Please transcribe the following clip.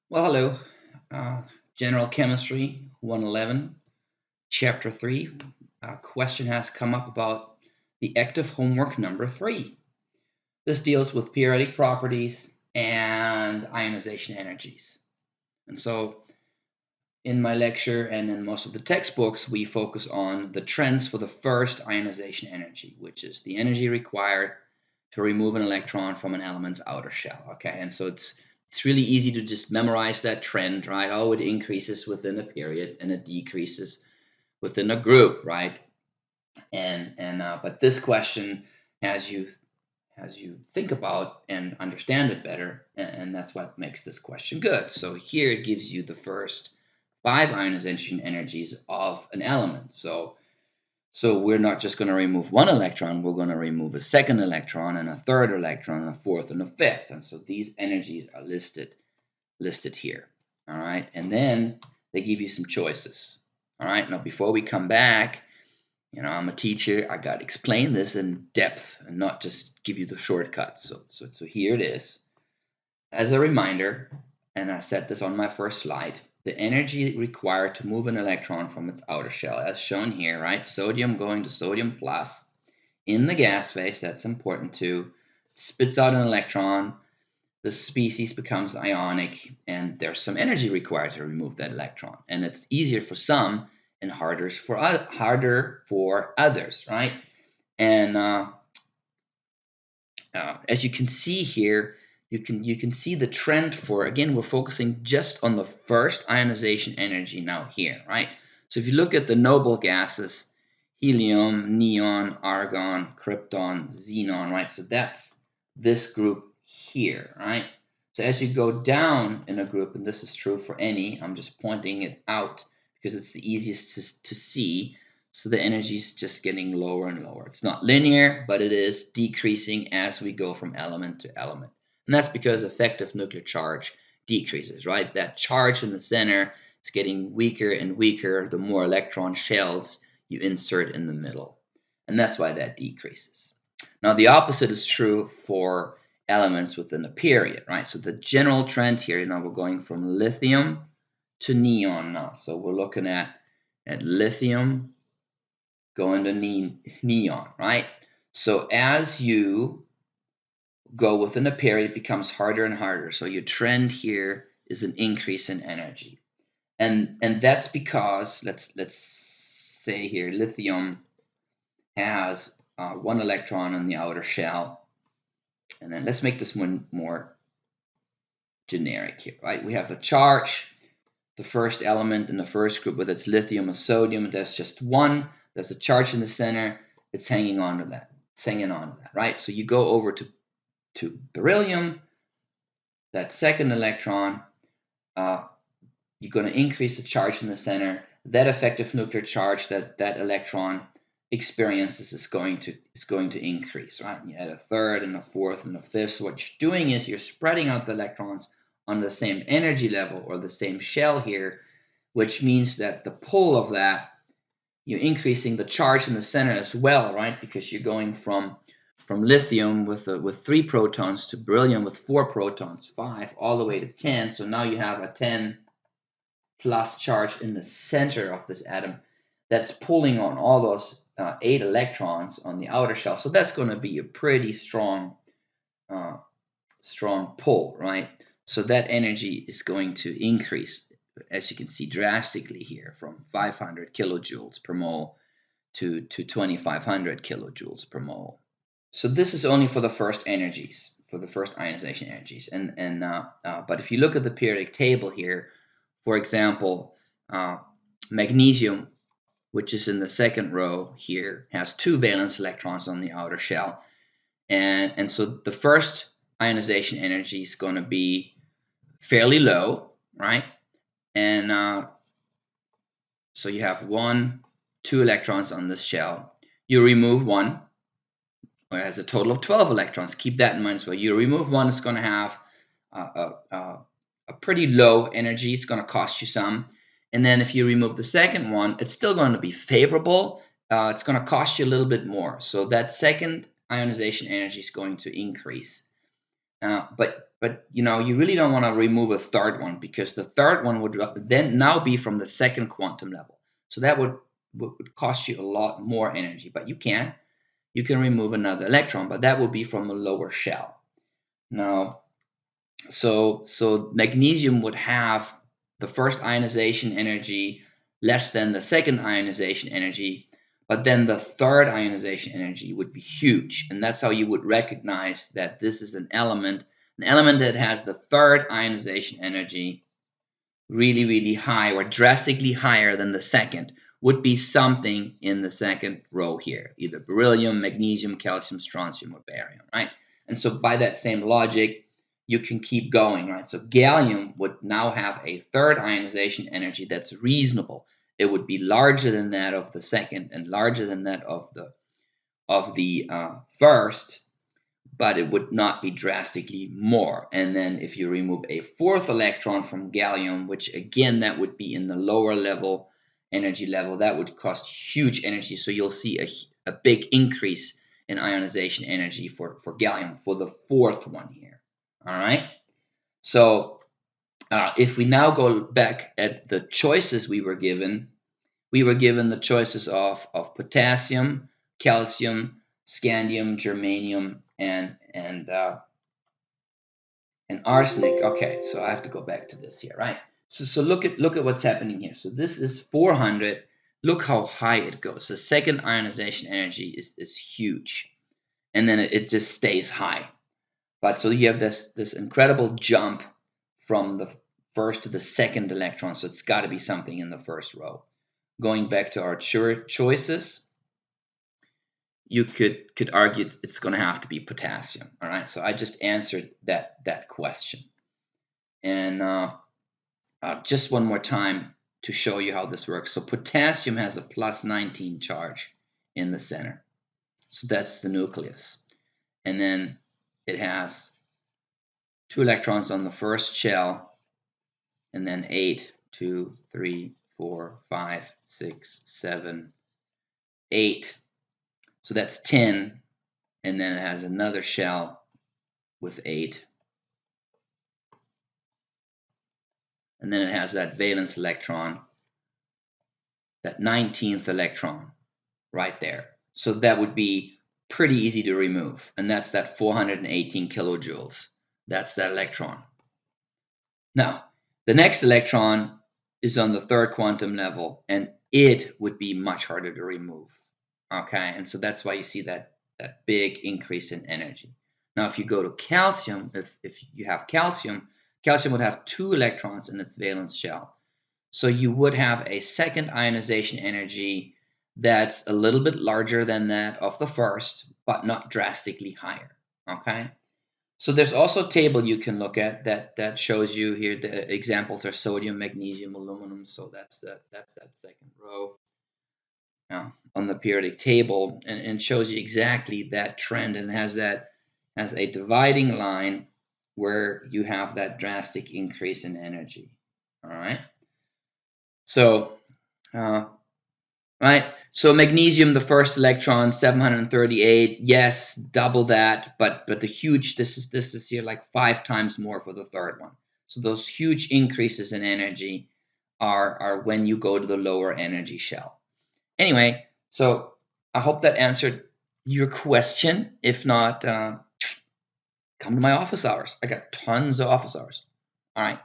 Well, hello. Uh, General Chemistry 111, Chapter 3. A question has come up about the active homework number 3. This deals with periodic properties and ionization energies. And so, in my lecture and in most of the textbooks, we focus on the trends for the first ionization energy, which is the energy required to remove an electron from an element's outer shell. Okay, and so it's really easy to just memorize that trend, right? Oh, it increases within a period and it decreases within a group, right? And but this question has you think about and understand it better, and that's what makes this question good. So here it gives you the first five ionization energies of an element. So we're not just going to remove one electron, we're going to remove a second electron and a third electron and a fourth and a fifth. And so these energies are listed here. All right. And then they give you some choices. All right. Now, before we come back, I'm a teacher. I got to explain this in depth and not just give you the shortcuts. So here it is. As a reminder, and I said this on my first slide, the energy required to move an electron from its outer shell, as shown here, right? Sodium going to sodium plus in the gas phase, that's important too, spits out an electron, the species becomes ionic, and there's some energy required to remove that electron. And it's easier for some and harder for others, right? And as you can see here, you can see the trend for, again, we're focusing just on the first ionization energy now here, right? So if you look at the noble gases, helium, neon, argon, krypton, xenon, right? So that's this group here, right? So as you go down in a group, and this is true for any, I'm just pointing it out because it's the easiest to see. So the energy is just getting lower and lower. It's not linear, but it is decreasing as we go from element to element. And that's because effective nuclear charge decreases, right? That charge in the center is getting weaker and weaker the more electron shells you insert in the middle. And that's why that decreases. Now, the opposite is true for elements within a period, right? So the general trend here, now we're going from lithium to neon now. So we're looking at lithium going to neon, right? So as you go within a period, it becomes harder and harder. So your trend here is an increase in energy. And that's because let's say here lithium has one electron on the outer shell. And then let's make this one more generic here, right? We have a charge, the first element in the first group, whether it's lithium or sodium, there's just one. There's a charge in the center. It's hanging on to that. It's hanging on to that, right? So you go over to beryllium, that second electron, uh, you're going to increase the charge in the center. That effective nuclear charge that electron experiences is going to increase, right? And you add a third and a fourth and a fifth. So what you're doing is you're spreading out the electrons on the same energy level or the same shell here, which means that the pull of that, you're increasing the charge in the center as well, right? Because you're going from lithium with 3 protons to beryllium with 4 protons, 5, all the way to 10. So now you have a 10 plus charge in the center of this atom that's pulling on all those 8 electrons on the outer shell. So that's going to be a pretty uh, strong pull, right? So that energy is going to increase, as you can see, drastically here from 500 kilojoules per mole to 2500 kilojoules per mole. So this is only for the first energies, for the first ionization energies. But if you look at the periodic table here, for example, magnesium, which is in the second row here, has 2 valence electrons on the outer shell. And so the first ionization energy is going to be fairly low, right? And so you have 2 electrons on this shell. You remove one, it has a total of 12 electrons. Keep that in mind as well. You remove one, it's going to have a pretty low energy. It's going to cost you some. And then if you remove the second one, it's still going to be favorable. It's going to cost you a little bit more. So that second ionization energy is going to increase. But but you really don't want to remove a third one, because the third one would then now be from the second quantum level. So that would cost you a lot more energy, but you can remove another electron, but that would be from a lower shell. Now, so magnesium would have the first ionization energy less than the second ionization energy, but then the third ionization energy would be huge. And that's how you would recognize that this is an element that has the third ionization energy really, really high, or drastically higher than the second, would be something in the second row here, either beryllium, magnesium, calcium, strontium, or barium, right? And so by that same logic, you can keep going, right? So gallium would now have a third ionization energy that's reasonable. It would be larger than that of the second and larger than that of the first, but it would not be drastically more. And then if you remove a fourth electron from gallium, which again, that would be in the lower level energy level, that would cost huge energy. So you'll see a big increase in ionization energy for gallium for the fourth one here. All right. So if we now go back at the choices we were given the choices of potassium, calcium, scandium, germanium, and arsenic. Okay, so I have to go back to this here, right? So look at what's happening here. So this is 400. Look how high it goes. The second ionization energy is huge, and then it just stays high. But so you have this incredible jump from the first to the second electron. So it's got to be something in the first row. Going back to our choices, you could argue it's going to have to be potassium. All right, so I just answered that question. And just one more time to show you how this works. So potassium has a plus 19 charge in the center. So that's the nucleus. And then it has 2 electrons on the first shell, and then 8, 2, 3, 4, 5, 6, 7, 8. So that's 10. And then it has another shell with 8. And then it has that valence electron, that 19th electron right there. So that would be pretty easy to remove. And that's that 418 kilojoules. That's that electron. Now, the next electron is on the third quantum level, and it would be much harder to remove. Okay, and so that's why you see that big increase in energy. Now, if you go to calcium, if you have calcium would have 2 electrons in its valence shell. So you would have a second ionization energy that's a little bit larger than that of the first, but not drastically higher. Okay. So there's also a table you can look at that shows you here. The examples are sodium, magnesium, aluminum. So that's that second row on the periodic table, and shows you exactly that trend, and has a dividing line where you have that drastic increase in energy. All right. So, right. So magnesium, the first electron, 738. Yes, double that, but the huge. This is here like 5 times more for the third one. So those huge increases in energy are when you go to the lower energy shell. Anyway, so I hope that answered your question. If not, come to my office hours. I got tons of office hours. All right.